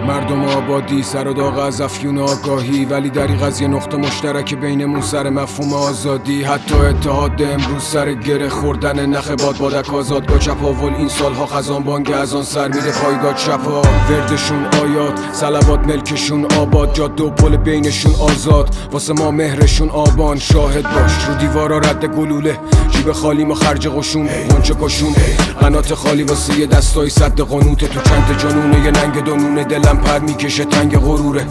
مردم آبادی سر و داغ از افیون آگاهی، ولی دریغ از یه نقطه مشترک بینمون سر مفهوم آزادی. حتی اتحاد امروز سر گره خوردن نخ بادک آزادگاه چپاول. این سالها خزان بانگ از آن سر میره پایگاه چپا. وردشون آیات صلوات ملکشون آباد، جاده و پل بینشون آزاد، واسه ما مهرشون آبان. شاهد باش رو دیوارا رد گلوله، جیب خالی ما خرج قشون غنچه کشون. قنات خالی واسه یه دستای صد قانوت، تو چند جنونه یه ننگ دونونه. دلم پر میکشه تنگ غروره،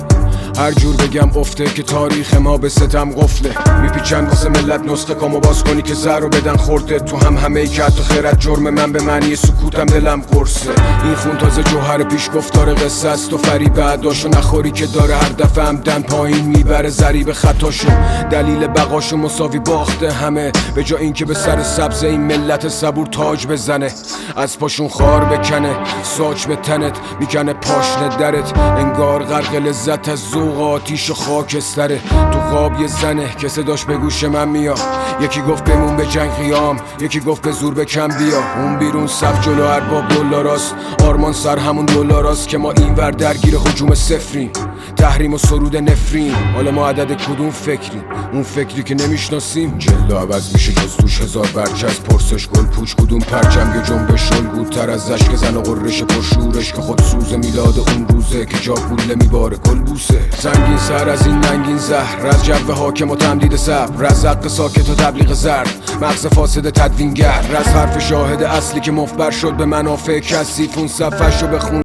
هر جور بگم افته که تاریخ ما به ستم قفله. میپیچن واسه ملت نسخه کامو باز کنی که زر رو بدن خورده. تو همه ای که حتی خیرت جرم من به معنی سکوتم دلم قرصه. این خون تازه جوهر پیش گفتار قصه است و فریب اداشو نخوری که داره هر دفعه همدن پایین میبره ضریب خطاشو. دلیل بقاشو مساوی باخته همه، به جا این که به سر سبز این ملت صبور تاج بزنه. از پاشون خار بکنه ساچ به تنت، میکنه پاشنه درت انگار غرق لذت از ذوق آتیش و خاکستره. تو خواب یه زنه که صداش به گوش من میاد، یکی گفت بمون به جنگ قیام، یکی گفت به زور بکن بیا. اون بیرون صف جلو ارباب دلاراست، آرمان سر همون دلاراست که ما اینور درگیر هجوم صفریم، تحریم و سرود نفرین. حالا ما عدد کدوم فکریم؟ اون فکری که نمیشناسیم. جلو عوض میشه جز توش هزار برچسب، پرسش گل پوچ کدوم پرچم. یه جنبش الگوتر از اشک زن و قررش پرشورش که خود سوز میلاد اون روزه که جا گوله میباره گل بوسه. زنگین سر از این ننگین زهر، از جو حاکم و تمدید صبر، از حق ساکت و تبلیغ زرد، مغز فاسد تدوینگر، از حرف شاهد اصلی که مفبر شد به منافع کسی. اون صفحه شو بخون